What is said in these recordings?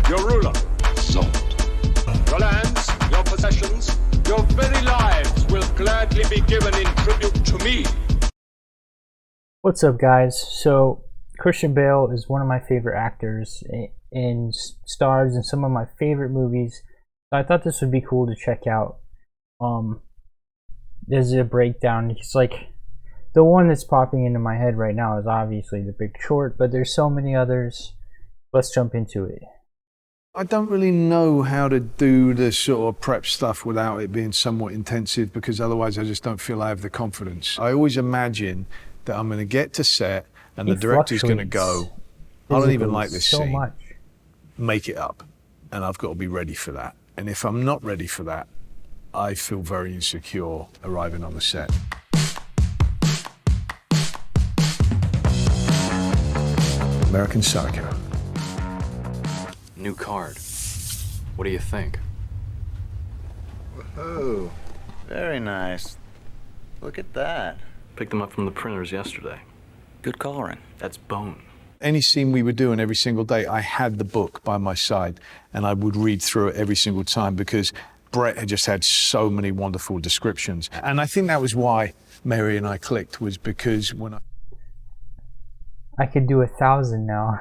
your ruler. Sold. Your lands, your possessions, your very lives will gladly be given in tribute to me. What's up, guys? So Christian Bale is one of my favorite actors and stars in some of my favorite movies. So I thought this would be cool to check out. There's a breakdown. It's like the one that's popping into my head right now is obviously The Big Short, but there's so many others. Let's jump into it. I don't really know how to do the sort of prep stuff without it being somewhat intensive, because otherwise I just don't feel I have the confidence. I always imagine that I'm going to get to set and the director's going to go, I don't even like this scene. Make it up. And I've got to be ready for that. And if I'm not ready for that, I feel very insecure arriving on the set. American Psycho. New card. What do you think? Whoa, very nice. Look at that. Picked them up from the printers yesterday. Good coloring. That's bone. Any scene we were doing every single day, I had the book by my side and I would read through it every single time because Brett had just had so many wonderful descriptions. And I think that was why Mary and I clicked, was because when I could do 1,000 now.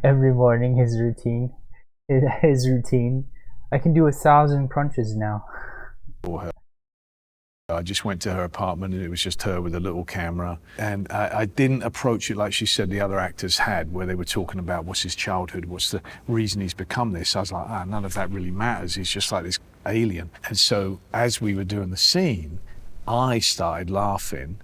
Every morning, his routine. I can do 1,000 crunches now. I just went to her apartment and it was just her with a little camera. And I didn't approach it like she said the other actors had, where they were talking about what's his childhood, what's the reason he's become this. I was like, none of that really matters. He's just like this alien. And so as we were doing the scene, I started laughing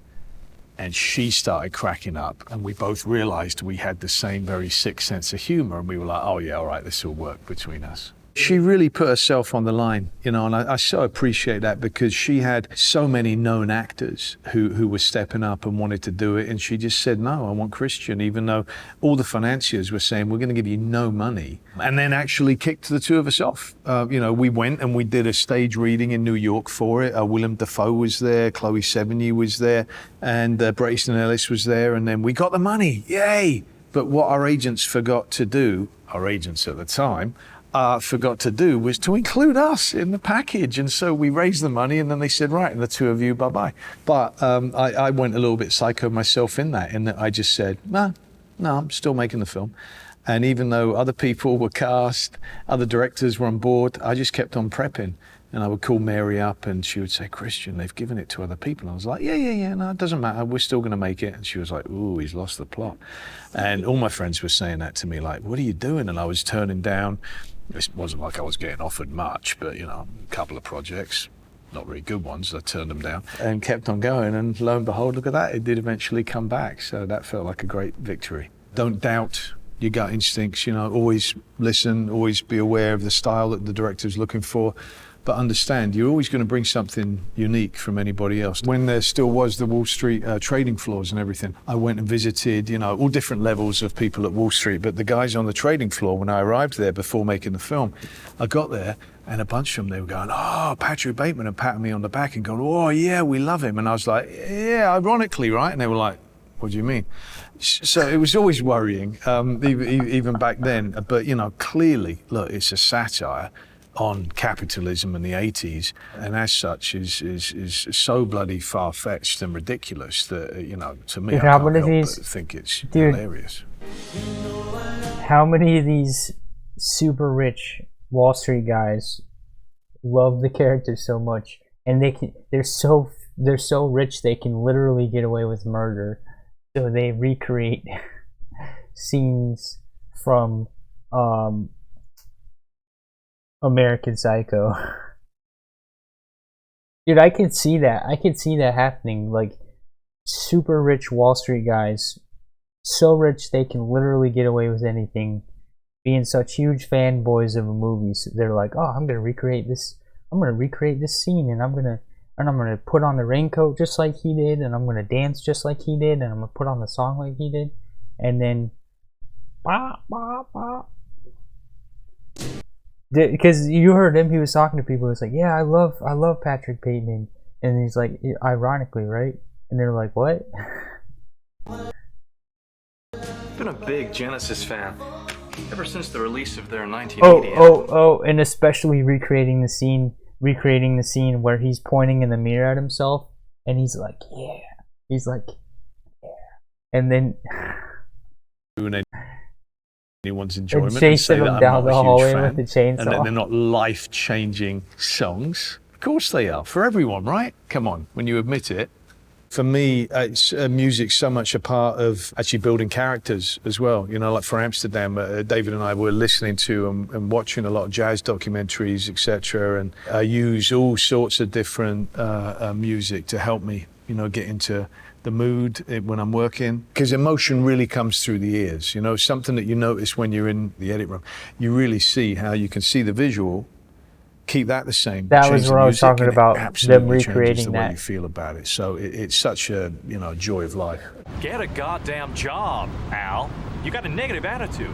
and she started cracking up, and we both realized we had the same very sick sense of humor, and we were like, oh yeah, all right, this will work between us. She really put herself on the line, you know, and I so appreciate that, because she had so many known actors who were stepping up and wanted to do it, and she just said, no, I want Christian, even though all the financiers were saying, we're going to give you no money, and then actually kicked the two of us off. You know, we went and we did a stage reading in New York for it. Willem Dafoe was there, Chloe Sevigny was there, and Bret Easton Ellis was there, and then we got the money, yay! But what our agents forgot to do, our agents at the time, forgot to do, was to include us in the package. And so we raised the money and then they said, right, and the two of you, bye-bye. But I went a little bit psycho myself in that I just said, no, I'm still making the film. And even though other people were cast, other directors were on board, I just kept on prepping. And I would call Mary up and she would say, Christian, they've given it to other people. And I was like, yeah, no, it doesn't matter. We're still going to make it. And she was like, ooh, he's lost the plot. And all my friends were saying that to me, like, what are you doing? And I was turning down. It wasn't like I was getting offered much, but, you know, a couple of projects, not very good ones, I turned them down and kept on going. And lo and behold, look at that. It did eventually come back. So that felt like a great victory. Don't doubt your gut instincts, you know, always listen, always be aware of the style that the director's looking for. But understand, you're always going to bring something unique from anybody else. When there still was the Wall Street trading floors and everything, I went and visited, you know, all different levels of people at Wall Street. But the guys on the trading floor, when I arrived there before making the film, I got there and a bunch of them, they were going, oh, Patrick Bateman, and patting me on the back and going, oh, yeah, we love him. And I was like, yeah, ironically, right? And they were like, what do you mean? So it was always worrying, even back then. But, you know, clearly, look, it's a satire on capitalism in the 80s, and as such is so bloody far-fetched and ridiculous that, you know, to me, I can't help but think it's hilarious. How many of these super rich Wall Street guys love the character so much, and they're so rich they can literally get away with murder, so they recreate scenes from American Psycho. Dude, I can see that. I can see that happening. Like, super rich Wall Street guys, so rich they can literally get away with anything, being such huge fanboys of a movie. So they're like, oh, I'm gonna recreate this. I'm gonna recreate this scene, and I'm gonna put on the raincoat just like he did, and I'm gonna dance just like he did, and I'm gonna put on the song like he did, and then, bah, bah, bah. Because you heard him, he was talking to people. He was like, "Yeah, I love Patrick Bateman," and he's like, ironically, right? And they're like, "What?" Been a big Genesis fan. Ever since the release of their Oh, 1980 album, and especially recreating the scene where he's pointing in the mirror at himself, and he's like, yeah. He's like, yeah. And then Ruin anyone's enjoyment and chasing say that him I'm down not the a huge hallway fan, with the chainsaw. and that they're not life-changing songs. Of course they are, for everyone, right? Come on, when you admit it. For me, music's so much a part of actually building characters as well. You know, like for Amsterdam, David and I were listening to and watching a lot of jazz documentaries, etc. And I use all sorts of different music to help me, you know, get into the mood when I'm working. Because emotion really comes through the ears. You know, something that you notice when you're in the edit room. You really see how you can see the visual. Keep that the same. That change was the what I was music, talking and it about, them absolutely changes recreating the way that. you feel about it. So it's such a, you know, joy of life. Get a goddamn job, Al. You got a negative attitude.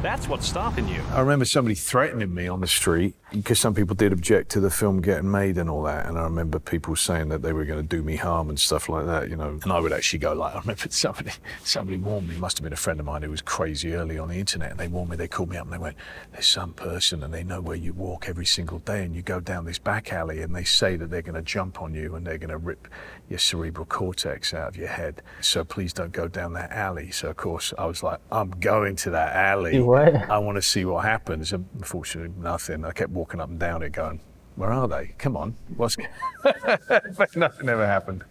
That's what's stopping you. I remember somebody threatening me on the street because some people did object to the film getting made and all that. And I remember people saying that they were going to do me harm and stuff like that, you know. And I would actually go like, I remember somebody warned me, must have been a friend of mine who was crazy early on the internet. And they warned me, they called me up and they went, there's some person and they know where you walk every single day and you go down this back alley and they say that they're going to jump on you and they're going to rip your cerebral cortex out of your head. So please don't go down that alley. So of course I was like, I'm going to that alley. What? I want to see what happens. And unfortunately, nothing. I kept walking up and down it going, where are they? Come on. What's... But nothing ever happened.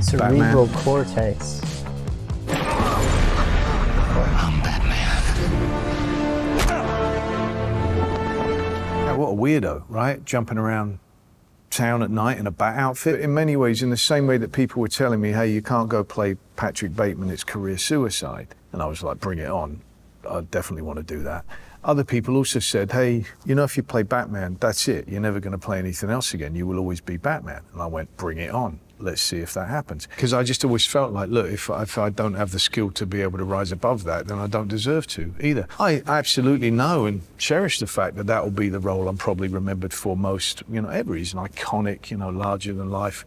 Cerebral cortex. I'm Batman. Yeah, what a weirdo, right? Jumping around town at night in a bat outfit. In many ways, in the same way that people were telling me, hey, you can't go play Patrick Bateman, it's career suicide. And I was like, bring it on. I definitely want to do that. Other people also said, hey, you know, if you play Batman, that's it. You're never going to play anything else again. You will always be Batman. And I went, bring it on. Let's see if that happens. Because I just always felt like, look, if I don't have the skill to be able to rise above that, then I don't deserve to either. I absolutely know and cherish the fact that that will be the role I'm probably remembered for most, you know, ever. He's an iconic, you know, larger than life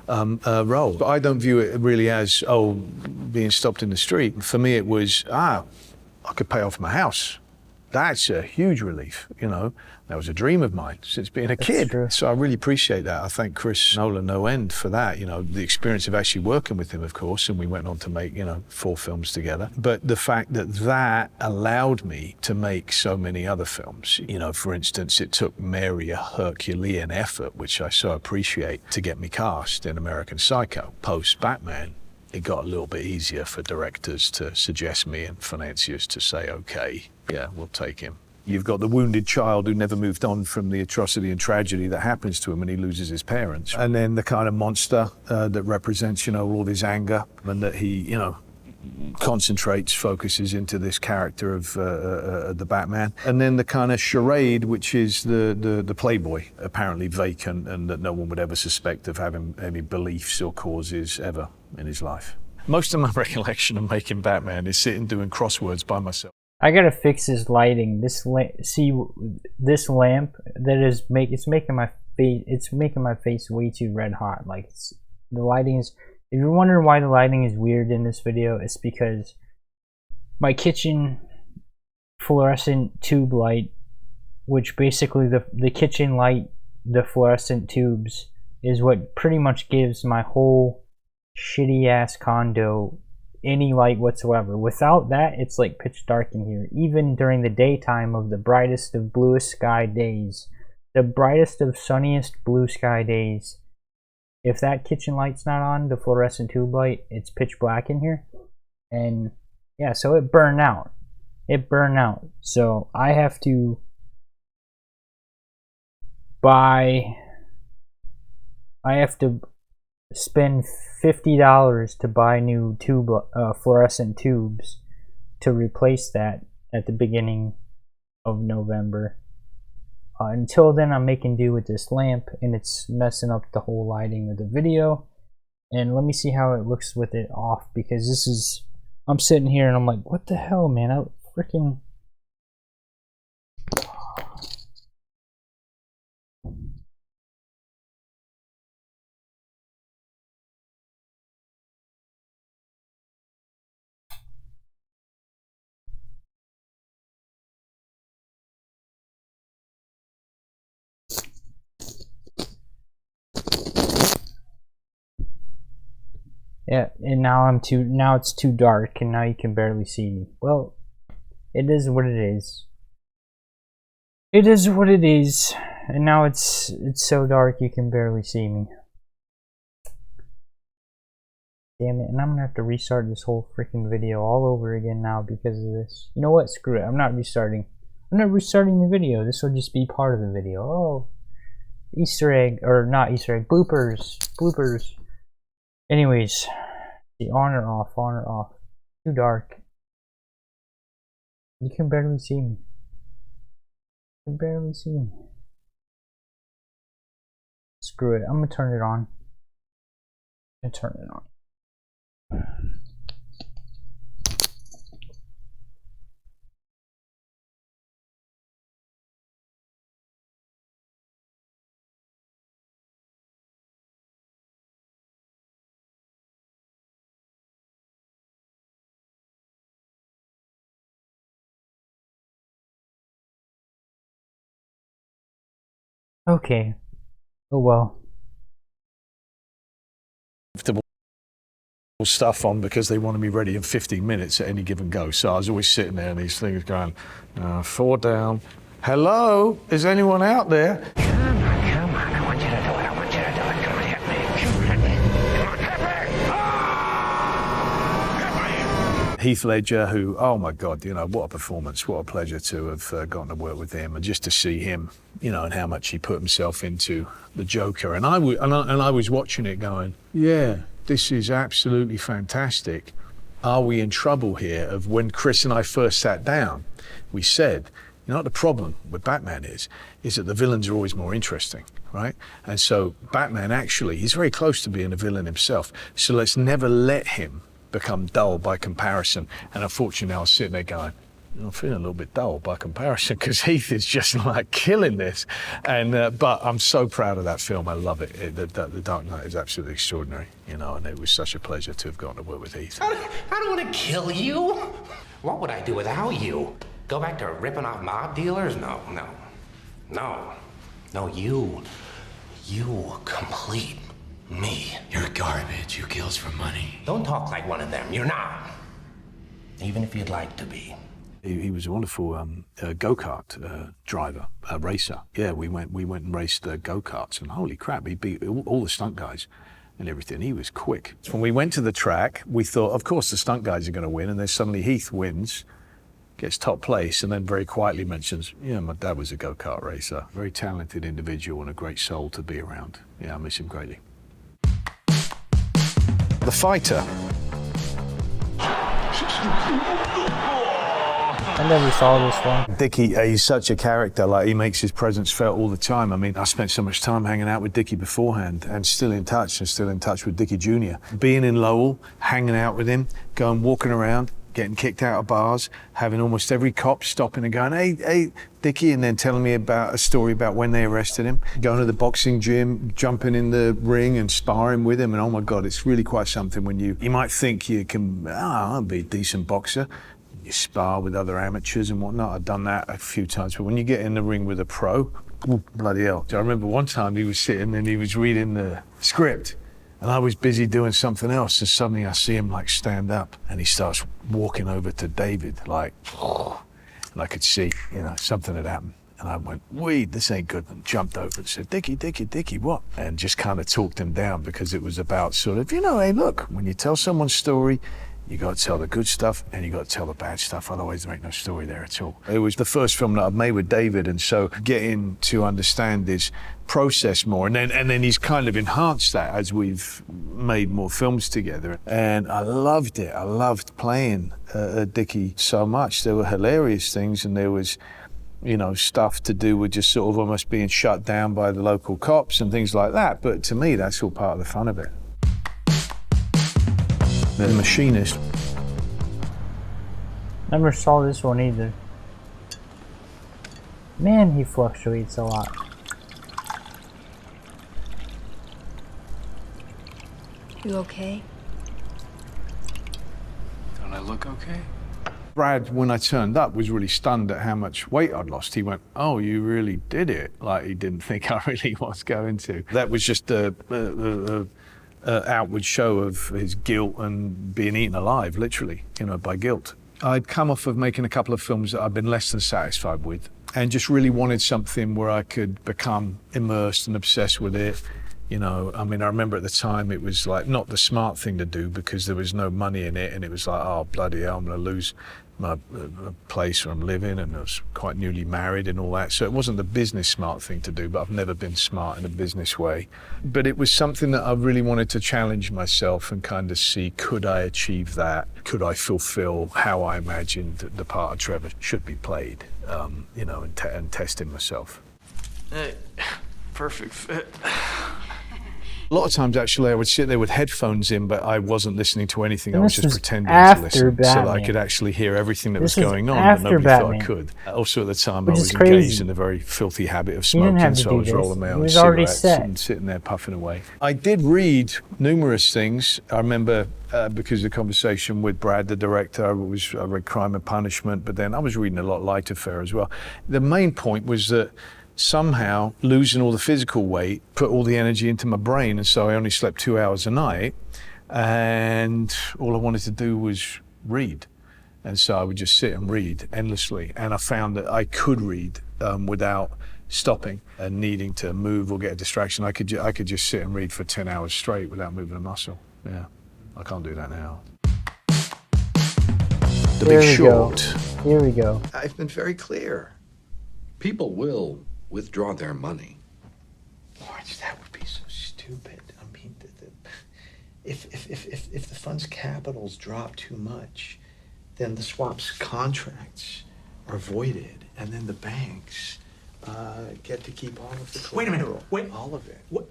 role. But I don't view it really as, oh, being stopped in the street. For me, it was, I could pay off my house. That's a huge relief, you know. That was a dream of mine since being a kid. True. So I really appreciate that. I thank Chris Nolan no end for that. You know, the experience of actually working with him, of course, and we went on to make, you know, 4 films together. But the fact that that allowed me to make so many other films. You know, for instance, it took Mary a Herculean effort, which I so appreciate, to get me cast in American Psycho. Post-Batman, it got a little bit easier for directors to suggest me and financiers to say, okay, yeah, we'll take him. You've got the wounded child who never moved on from the atrocity and tragedy that happens to him when he loses his parents. And then the kind of monster that represents, you know, all his anger, and that he, you know, concentrates, focuses into this character of the Batman. And then the kind of charade, which is the playboy, apparently vacant and that no one would ever suspect of having any beliefs or causes ever in his life. Most of my recollection of making Batman is sitting doing crosswords by myself. I gotta fix his lighting. This lamp that is making my face way too red hot. Like the lighting is. If you're wondering why the lighting is weird in this video, it's because my kitchen fluorescent tube light, which basically the kitchen light, the fluorescent tubes, is what pretty much gives my whole shitty ass condo any light whatsoever. Without that, it's like pitch dark in here. Even during the daytime of the brightest of bluest sky days, the brightest of sunniest blue sky days, if that kitchen light's not on, the fluorescent tube light, it's pitch black in here. And yeah, so it burned out. So I have to spend $50 to buy new fluorescent tubes to replace that at the beginning of November. Until then, I'm making do with this lamp, and it's messing up the whole lighting of the video. And let me see how it looks with it off, because this is, I'm sitting here and I'm like, what the hell, man? I freaking... Yeah, and now it's too dark, and now you can barely see me. Well, it is what it is. It is what it is, and now it's so dark you can barely see me. Damn it, and I'm gonna have to restart this whole freaking video all over again now because of this. You know what? Screw it. I'm not restarting. I'm not restarting the video. This will just be part of the video. Oh, Easter egg, or not Easter egg, bloopers. Bloopers. Anyways, the on or off, on or off. Too dark. You can barely see me. You can barely see me. Screw it. I'm gonna turn it on. I'm gonna turn it on. Okay. Oh well. Stuff on because they wanted me ready in 15 minutes at any given go. So I was always sitting there and these things going, 4 down. Hello? Is anyone out there? Come on, I want you to do it. I want you to do it. Come on, hit me. Come on, hit me. Come on, hit me. Ah! Hit me. Heath Ledger, who, oh my God, you know, what a performance, what a pleasure to have gotten to work with him and just to see him, you know, and how much he put himself into the Joker. And I was watching it going, yeah, this is absolutely fantastic. Are we in trouble here? Of when Chris and I first sat down, we said, you know what the problem with Batman is that the villains are always more interesting, right? And so Batman actually, he's very close to being a villain himself. So let's never let him become dull by comparison. And unfortunately, I was sitting there going, I'm feeling a little bit dull by comparison because Heath is just like killing this. And but I'm so proud of that film. I love it. The Dark Knight is absolutely extraordinary, you know, and it was such a pleasure to have gotten to work with Heath. I don't want to kill you. What would I do without you? Go back to ripping off mob dealers? No. You complete me. You're garbage. You kills for money. Don't talk like one of them. You're not. Even if you'd like to be. He was a wonderful go-kart driver, racer. Yeah, we went and raced go-karts, and holy crap, he beat all the stunt guys and everything. He was quick. When we went to the track, we thought, of course, the stunt guys are going to win, and then suddenly Heath wins, gets top place, and then very quietly mentions, yeah, my dad was a go-kart racer. Very talented individual and a great soul to be around. Yeah, I miss him greatly. The Fighter. I never saw this one. Dickie, he's such a character. Like, he makes his presence felt all the time. I mean, I spent so much time hanging out with Dickie beforehand and still in touch with Dickie Jr. Being in Lowell, hanging out with him, going walking around, getting kicked out of bars, having almost every cop stopping and going, hey, Dickie, and then telling me about a story about when they arrested him, going to the boxing gym, jumping in the ring and sparring with him. And oh my God, it's really quite something when you might think you can, I'll be a decent boxer. You spar with other amateurs and whatnot. I've done that a few times, but when you get in the ring with a pro, ooh, bloody hell. I remember one time he was sitting and he was reading the script and I was busy doing something else, and suddenly I see him like stand up and he starts walking over to David, like, oh, and I could see, you know, something had happened. And I went, wait, this ain't good, and jumped over and said, Dickie, what? And just kind of talked him down because it was about sort of, you know, hey, look, when you tell someone's story, you got to tell the good stuff and you got to tell the bad stuff, otherwise there ain't no story there at all. It was the first film that I've made with David, and so getting to understand his process more, and then he's kind of enhanced that as we've made more films together. And I loved it. I loved playing Dickie so much. There were hilarious things, and there was, you know, stuff to do with just sort of almost being shut down by the local cops and things like that. But to me, that's all part of the fun of it. The Machinist. Never saw this one either. Man, he fluctuates a lot. You okay? Don't I look okay? Brad, when I turned up, was really stunned at how much weight I'd lost. He went, oh, you really did it. Like, he didn't think I really was going to. That was just a outward show of his guilt and being eaten alive, literally, by guilt. I'd come off of making a couple of films that I'd been less than satisfied with, and just really wanted something where I could become immersed and obsessed with it. I remember at the time it was like not the smart thing to do because there was no money in it, and it was like, oh bloody hell, I'm going to lose my place where I'm living, and I was quite newly married and all that. So it wasn't the business smart thing to do, but I've never been smart in a business way. But it was something that I really wanted to challenge myself and kind of see, could I achieve that? Could I fulfill how I imagined the part of Trevor should be played, and testing myself. Perfect fit. A lot of times, actually, I would sit there with headphones in, but I wasn't listening to anything. I And was this just was pretending to after listen so that I Batman. could actually hear everything that This was is going on, but after nobody thought I Batman. could. Also, at the time, Which I is was crazy. engaged in a very filthy habit of You didn't smoking, have to so I do was this. rolling my It own was already cigarettes set. and sitting there puffing away. I did read numerous things. I remember, because of the conversation with Brad, the director, I read Crime and Punishment, but then I was reading a lot lighter fare as well. The main point was that somehow losing all the physical weight put all the energy into my brain, and so I only slept 2 hours a night, and all I wanted to do was read. And so I would just sit and read endlessly, and I found that I could read without stopping and needing to move or get a distraction. I could just sit and read for 10 hours straight without moving a muscle. Yeah, I can't do that now. The Here Big we Short. Here we go. I've been very clear. People will withdraw their money. Lawrence, that would be so stupid. I mean, if the fund's capitals drop too much, then the swap's contracts are voided, and then the banks get to keep all of the collateral. Wait a minute. Wait. All of it. What?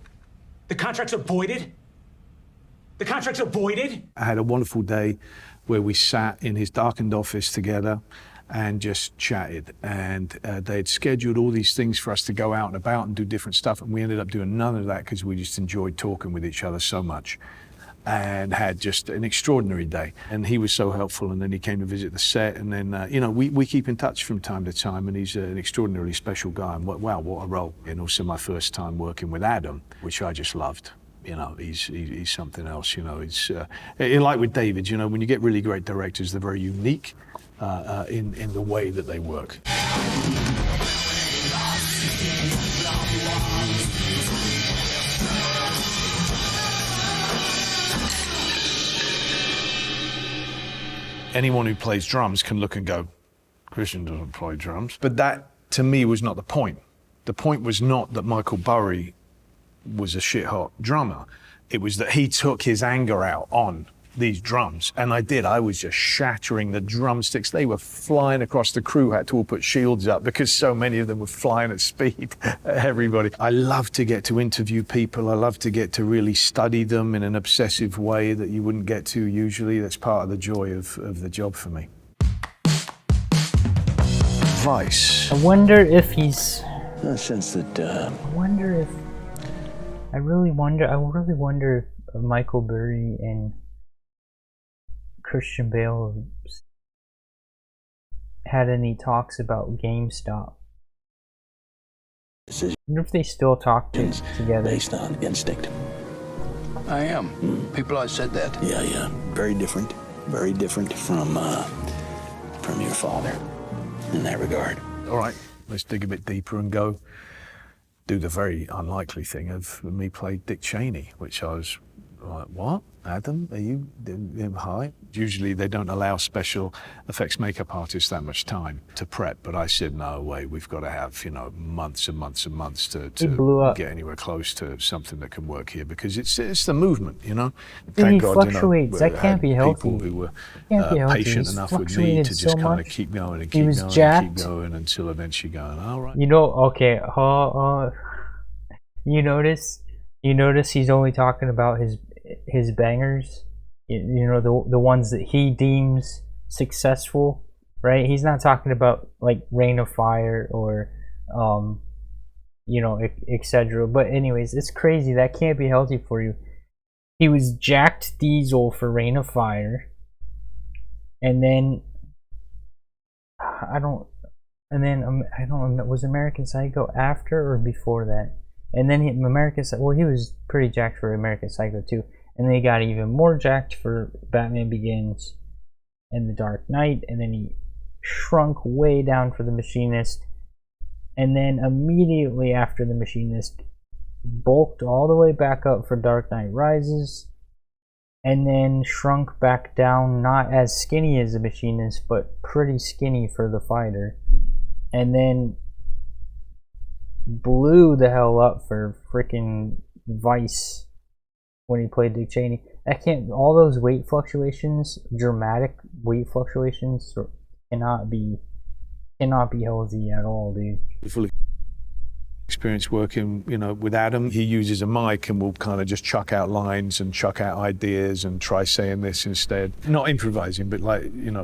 The contracts are voided? The contracts are voided? I had a wonderful day where we sat in his darkened office together and just chatted, and they'd scheduled all these things for us to go out and about and do different stuff, and we ended up doing none of that because we just enjoyed talking with each other so much and had just an extraordinary day. And he was so helpful, and then he came to visit the set, and then we keep in touch from time to time, and he's an extraordinarily special guy, and wow, what a role. And also my first time working with Adam, which I just loved. He's something else. It's like with David. When you get really great directors, they're very unique in the way that they work. Anyone who plays drums can look and go, Christian doesn't play drums. But that, to me, was not the point. The point was not that Michael Burry was a shit-hot drummer. It was that he took his anger out on these drums, and I was just shattering the drumsticks. They were flying across. The crew had to all put shields up because so many of them were flying at speed. Everybody. I love to get to interview people. I love to get to really study them in an obsessive way that you wouldn't get to usually. That's part of the joy of the job for me. Vice. I wonder if he's. Since that. I really wonder if Michael Burry and Christian Bale had any talks about GameStop. I wonder if they still talk together. Based on instinct. I am. People always said that. Yeah. Very different. Very different from your father in that regard. All right, let's dig a bit deeper and go do the very unlikely thing of me play Dick Cheney, which I was like, what? Adam, are you hi? Usually they don't allow special effects makeup artists that much time to prep, but I said, no way, we've got to have, months and months and months to get anywhere close to something that can work here, because it's the movement, He fluctuates. That can't be healthy. People who were He's patient enough with me to just kind of keep going and keep going and keep going until eventually going, all right. Okay, you notice he's only talking about his bangers, the ones that he deems successful, right? He's not talking about like Reign of Fire or etc. But anyways, it's crazy. That can't be healthy for you. He was jacked diesel for Reign of Fire, and then I don't know, was American Psycho after or before that? And then he was pretty jacked for American Psycho too. and then he got even more jacked for Batman Begins and The Dark Knight, and then he shrunk way down for The Machinist, and then immediately after The Machinist bulked all the way back up for Dark Knight Rises, and then shrunk back down, not as skinny as The Machinist, but pretty skinny for The Fighter, and then blew the hell up for freaking Vice when he played Dick Cheney. All those weight fluctuations, dramatic weight fluctuations, cannot be healthy at all, dude. Fully experience working, with Adam. He uses a mic and will kind of just chuck out lines and chuck out ideas and try saying this instead. Not improvising, but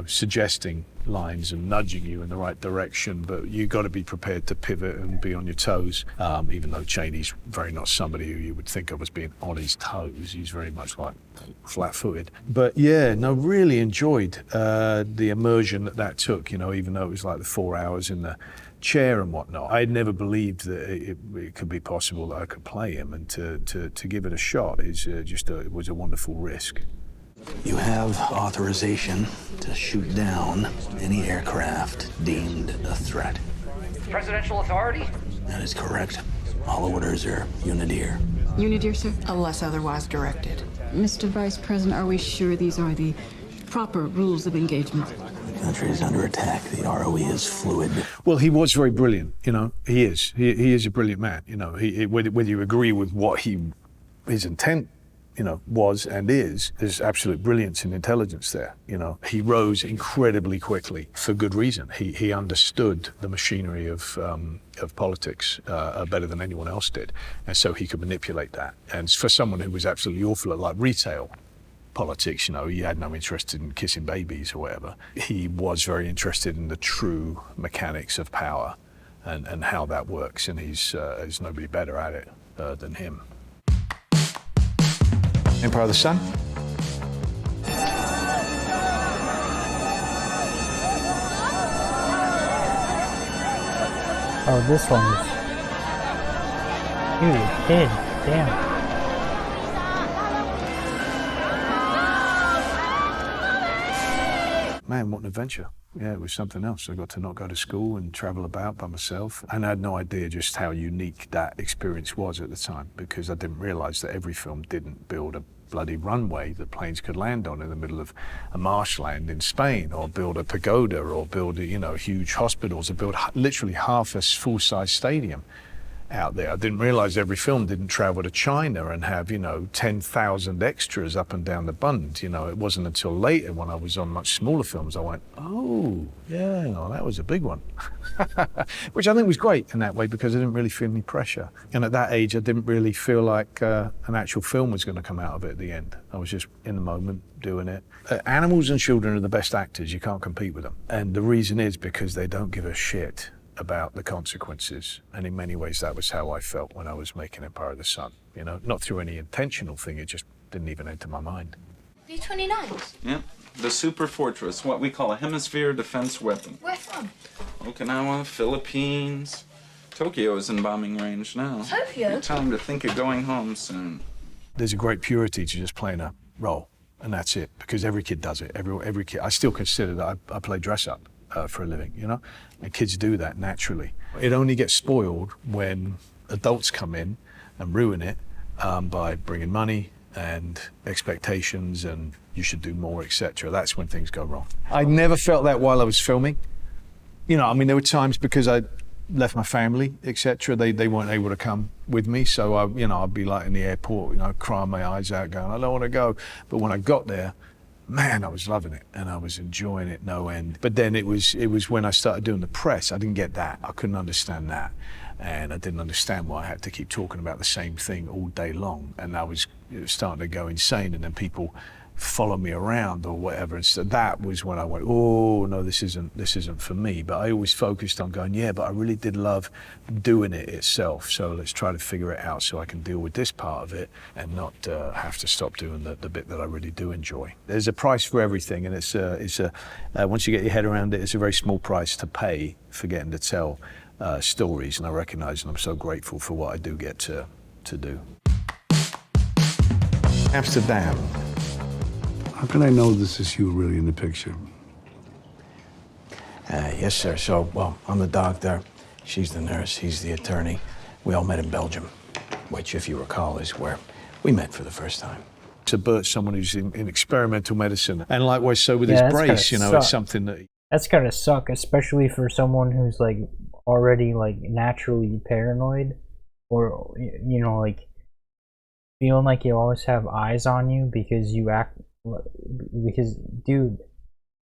suggesting lines and nudging you in the right direction. But you got to be prepared to pivot and be on your toes. Even though Cheney's very not somebody who you would think of as being on his toes. He's very much like flat-footed. But yeah, no, really enjoyed the immersion that took. Even though it was like the 4 hours in the chair and whatnot. I had never believed that it could be possible that I could play him, and to give it a shot it was a wonderful risk. You have authorization to shoot down any aircraft deemed a threat. Presidential authority? That is correct. All orders are Unidir. Unidir, sir? Unless otherwise directed. Mr. Vice President, are we sure these are the proper rules of engagement? The country is under attack. The ROE is fluid. Well, he was very brilliant. He is. He is a brilliant man. Whether you agree with what his intent, was and is, there's absolute brilliance and intelligence there. He rose incredibly quickly for good reason. He understood the machinery of politics better than anyone else did, and so he could manipulate that. And for someone who was absolutely awful at like retail politics, he had no interest in kissing babies or whatever. He was very interested in the true mechanics of power and how that works, and there's nobody better at it than him. Empire of the Sun? Oh, this one's... Dude, a kid. Damn. Man, what an adventure. Yeah, it was something else. I got to not go to school and travel about by myself. And I had no idea just how unique that experience was at the time, because I didn't realize that every film didn't build a bloody runway that planes could land on in the middle of a marshland in Spain, or build a pagoda, or build huge hospitals, or build literally half a full-size stadium out there. I didn't realize every film didn't travel to China and have 10,000 extras up and down the bund. It wasn't until later, when I was on much smaller films, I went, oh yeah, that was a big one. Which I think was great in that way, because I didn't really feel any pressure, and at that age I didn't really feel like an actual film was going to come out of it at the end. I was just in the moment doing it. Animals and children are the best actors. You can't compete with them, and the reason is because they don't give a shit about the consequences. And in many ways that was how I felt when I was making Empire of the Sun. Not through any intentional thing, it just didn't even enter my mind. B-29s? Yep, the Super Fortress, what we call a hemisphere defense weapon. Where from? Okinawa, Philippines. Tokyo is in bombing range now. Tokyo? Tell them to think of going home soon. There's a great purity to just playing a role, and that's it, because every kid does it. Every kid. I still consider that I play dress up for a living, and kids do that naturally. It only gets spoiled when adults come in and ruin it by bringing money and expectations and you should do more, etc. That's when things go wrong. I never felt that while I was filming. There were times, because I left my family, etc. They weren't able to come with me, so I'd be like in the airport, crying my eyes out, going, I don't want to go. But when I got there, man, I was loving it and I was enjoying it no end. But then it was when I started doing the press, I didn't get that. I couldn't understand that. And I didn't understand why I had to keep talking about the same thing all day long. And I was starting to go insane, and then people follow me around or whatever. And so that was when I went, oh no, this isn't for me. But I always focused on going, yeah, but I really did love doing it itself. So let's try to figure it out so I can deal with this part of it and not have to stop doing the bit that I really do enjoy. There's a price for everything, and it's once you get your head around it, it's a very small price to pay for getting to tell stories. And I recognize, and I'm so grateful for what I do get to do. Amsterdam. How can I know this is you really in the picture? Yes, sir. So, well, I'm the doctor. She's the nurse. He's the attorney. We all met in Belgium, which, if you recall, is where we met for the first time. To Bert, someone who's in experimental medicine, and likewise so with Yeah, his that's brace, you gotta know, it's suck. something that That's gotta suck, especially for someone who's like already like naturally paranoid, or you know, like feeling like you always have eyes on you because you act. Because, dude,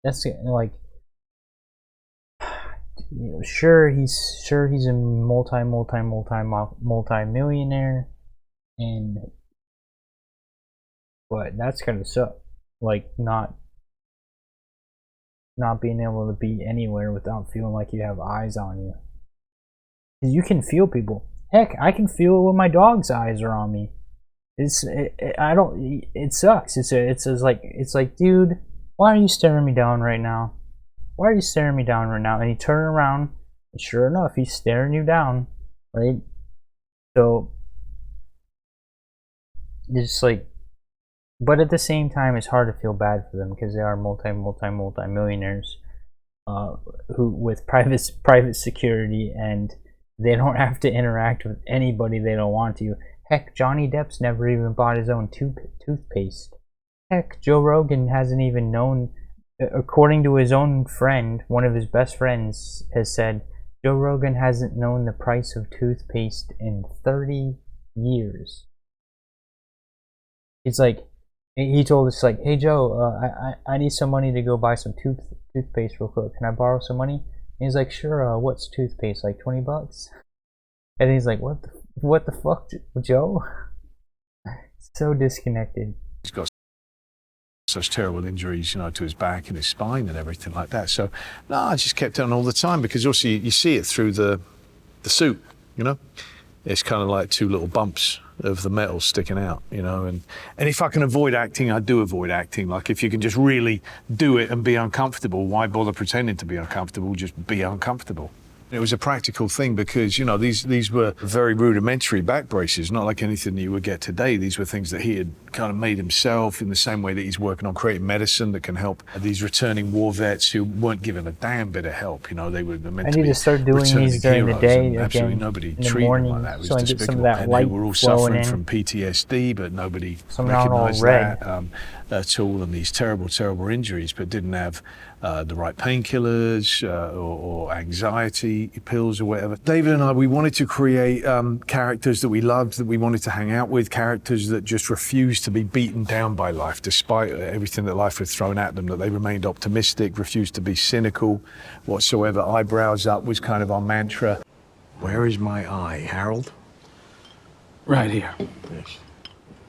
that's like, you know, sure he's a multi-millionaire, and but that's gonna suck. Like not being able to be anywhere without feeling like you have eyes on you. 'Cause you can feel people. Heck, I can feel it when my dog's eyes are on me. It sucks. It's like, dude, why are you staring me down right now? Why are you staring me down right now? And you turn around, and sure enough, he's staring you down, right? So it's like, but at the same time, it's hard to feel bad for them because they are multi-millionaires, who with private security, and they don't have to interact with anybody they don't want to. Heck, Johnny Depp's never even bought his own toothpaste. Heck, Joe Rogan hasn't even known, according to his own friend, one of his best friends has said, Joe Rogan hasn't known the price of toothpaste in 30 years. It's like, he told us, like, hey Joe, I need some money to go buy some toothpaste real quick. Can I borrow some money? And he's like, sure, what's toothpaste, like $20? And he's like, what the fuck, Joe? So disconnected. he's got such terrible injuries, you know, to his back and his spine and everything like that. So, no, I just kept on all the time because also you see it through the suit, you know. It's kind of like two little bumps of the metal sticking out, you know. And if I can avoid acting, I do avoid acting. Like if you can just really do it and be uncomfortable, why bother pretending to be uncomfortable? Just be uncomfortable. It was a practical thing because, you know, these were very rudimentary back braces, not like anything that you would get today. These were things that he had kind of made himself in the same way that he's working on creating medicine that can help these returning war vets who weren't given a damn bit of help. You know, they were meant I to need be to start doing these during the heroes, day and absolutely again, nobody in the treated morning, them like that. It was so I get some of despicable. that And light they were all flowing suffering in. from PTSD, but nobody Some are all recognised red. that at all, and these terrible injuries, but didn't have the right painkillers or anxiety pills or whatever. David and I, we wanted to create characters that we loved, that we wanted to hang out with, characters that just refused to be beaten down by life, despite everything that life had thrown at them, that they remained optimistic, refused to be cynical whatsoever. Eyebrows up was kind of our mantra. Where is my eye, Harold? Right here. Yes.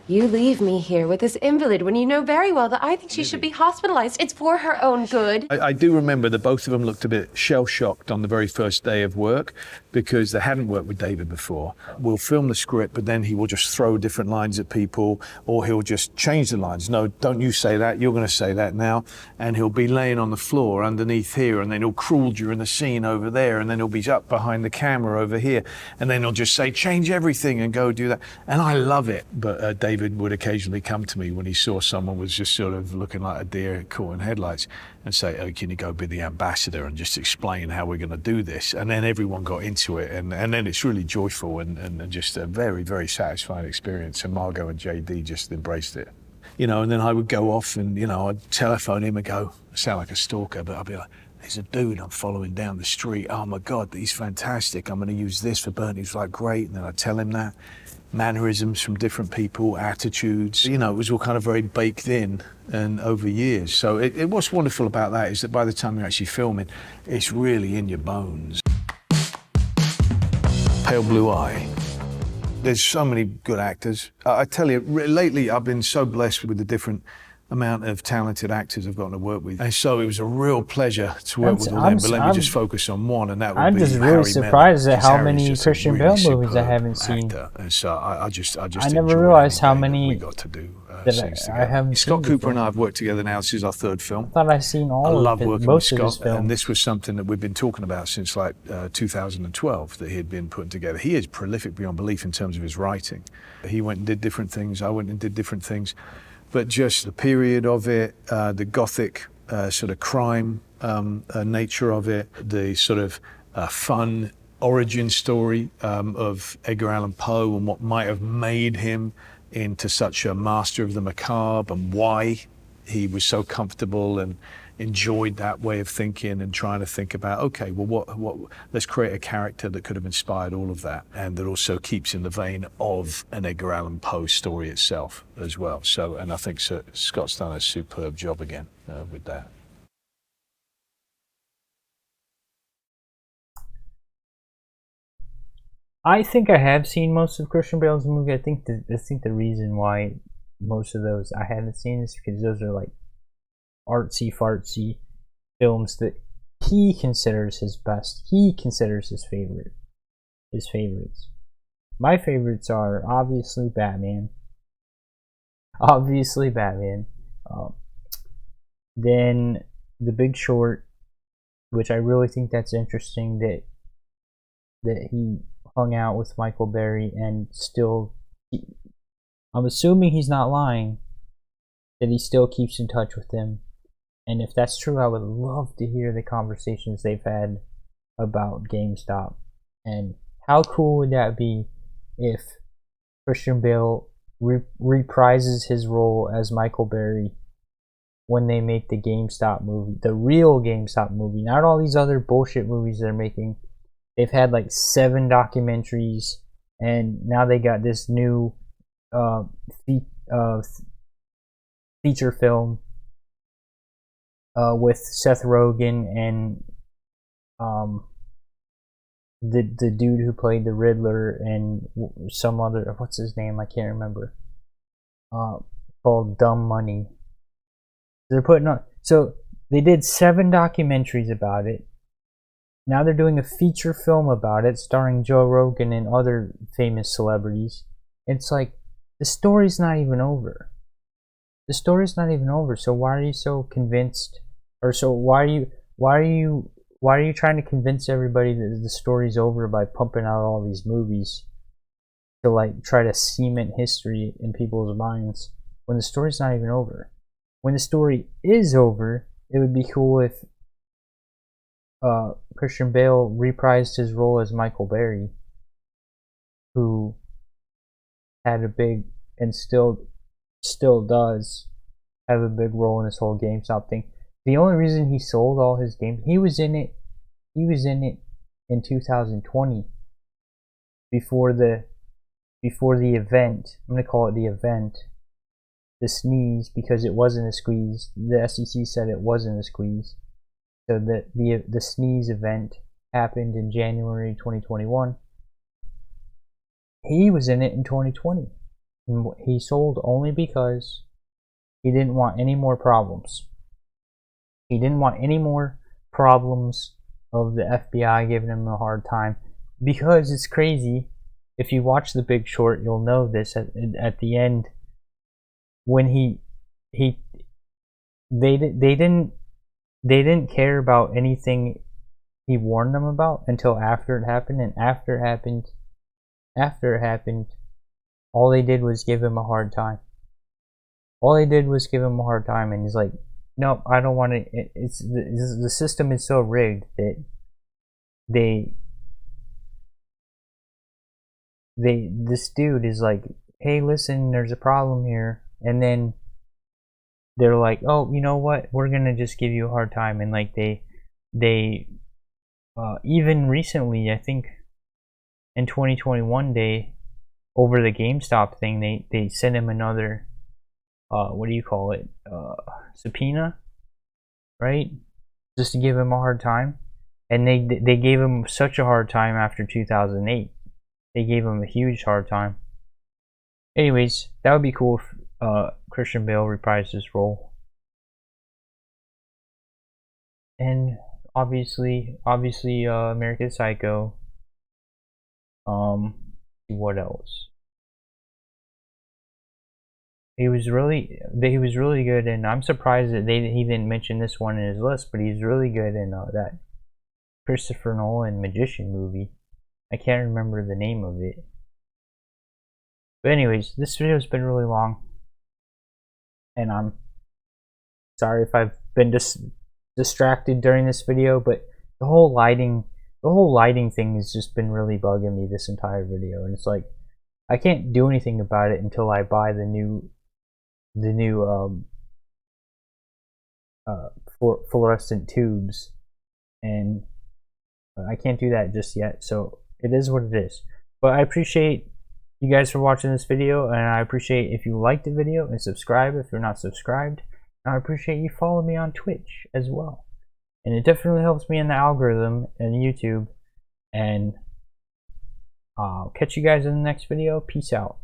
You leave me here with this invalid when you know very well that I think she should be hospitalized. It's for her own good. I do remember that both of them looked a bit shell-shocked on the very first day of work because they hadn't worked with David before. We'll film the script, but then he will just throw different lines at people, or he'll just change the lines. No, don't you say that, you're going to say that now. And he'll be laying on the floor underneath here, and then he'll crawl during the scene over there, and then he'll be up behind the camera over here, and then he'll just say, change everything and go do that. And I love it, but David would occasionally come to me when he saw someone was just sort of looking like a deer caught in headlights and say, oh, can you go be the ambassador and just explain how we're going to do this? And then everyone got into it, and then it's really joyful and just a very, very satisfying experience. And Margot and JD just embraced it. You know, and then I would go off and, you know, I'd telephone him and go, I sound like a stalker, but I'd be like, there's a dude I'm following down the street. Oh my God, he's fantastic. I'm going to use this for Bernie. He's like, great. And then I'd tell him that. Mannerisms from different people, attitudes, you know, it was all kind of very baked in and over years. So what's wonderful about that is that by the time you're actually filming, it's really in your bones. Pale Blue Eye. There's so many good actors. I tell you, lately I've been so blessed with the different amount of talented actors I've gotten to work with, and so it was a real pleasure to work with all them. But let me just focus on one, and that would I'm be just really Harry surprised Mellon, at how Harry's many just a Christian really Bale movies I superb haven't seen. actor. And so I just I never enjoyed realized how any day that many we got to do that scenes I together. haven't Scott seen Cooper before. and I have worked together now. This is our third film. I thought I've seen all I love of working most with of his Scott, films. and this was something that we've been talking about since like 2012 that he had been putting together. He is prolific beyond belief in terms of his writing. He went and did different things. I went and did different things, but just the period of it, the gothic sort of crime nature of it, the sort of fun origin story of Edgar Allan Poe and what might have made him into such a master of the macabre, and why he was so comfortable and enjoyed that way of thinking and trying to think about, okay, well, what let's create a character that could have inspired all of that, and that also keeps in the vein of an Edgar Allan Poe story itself as well. So, and I think Scott's done a superb job again with that. I think I have seen most of Christian Bale's movie. I think the reason why most of those I haven't seen is because those are like artsy fartsy films that he considers his best. He considers his favorites. My favorites are obviously Batman. Then The Big Short, which I really think that's interesting that he hung out with Michael Berry and still, I'm assuming he's not lying, that he still keeps in touch with him. And if that's true, I would love to hear the conversations they've had about GameStop. And how cool would that be if Christian Bale reprises his role as Michael Berry when they make the GameStop movie, the real GameStop movie, not all these other bullshit movies they're making. They've had like 7 documentaries, and now they got this new feature film with Seth Rogen and the dude who played the Riddler and some other, what's his name, I can't remember, called Dumb Money. They're putting on, so they did 7 documentaries about it. Now they're doing a feature film about it, starring Joe Rogan and other famous celebrities. It's like, the story's not even over. So why are you so convinced, or so why are you trying to convince everybody that the story's over by pumping out all these movies to like try to cement history in people's minds when the story's not even over? When the story is over, it would be cool if Christian Bale reprised his role as Michael Berry, who had a big, and still does have a big role in this whole GameStop thing. The only reason he sold all his games, he was in it in 2020 before the event. I'm gonna call it the event, the sneeze, because it wasn't a squeeze. The SEC said it wasn't a squeeze. So the sneeze event happened in January 2021. He was in it in 2020. And he sold only because he didn't want any more problems. He didn't want any more problems of the FBI giving him a hard time. Because it's crazy. If you watch The Big Short, you'll know this at the end, when they didn't care about anything he warned them about until after it happened, and after it happened, all they did was give him a hard time. And he's like, nope, I don't want to. The system is so rigged that this dude is like, hey, listen, there's a problem here, and then they're like, oh, you know what, we're gonna just give you a hard time. And like they even recently, I think in 2021, they, over the GameStop thing, they sent him another subpoena, right, just to give him a hard time. And they gave him such a hard time after 2008. They gave him a huge hard time. Anyways, that would be cool if Christian Bale reprised his role. And obviously, American Psycho. What else? He was really good, and I'm surprised that he didn't mention this one in his list. But he's really good in that Christopher Nolan Magician movie. I can't remember the name of it. But anyways, this video's been really long, and I'm sorry if I've been distracted during this video. But the whole lighting thing has just been really bugging me this entire video, and it's like I can't do anything about it until I buy the new fluorescent tubes, and I can't do that just yet. So it is what it is. But I appreciate you guys for watching this video, and I appreciate if you like the video and subscribe if you're not subscribed. And I appreciate you following me on Twitch as well, and it definitely helps me in the algorithm and YouTube. And I'll catch you guys in the next video. Peace out.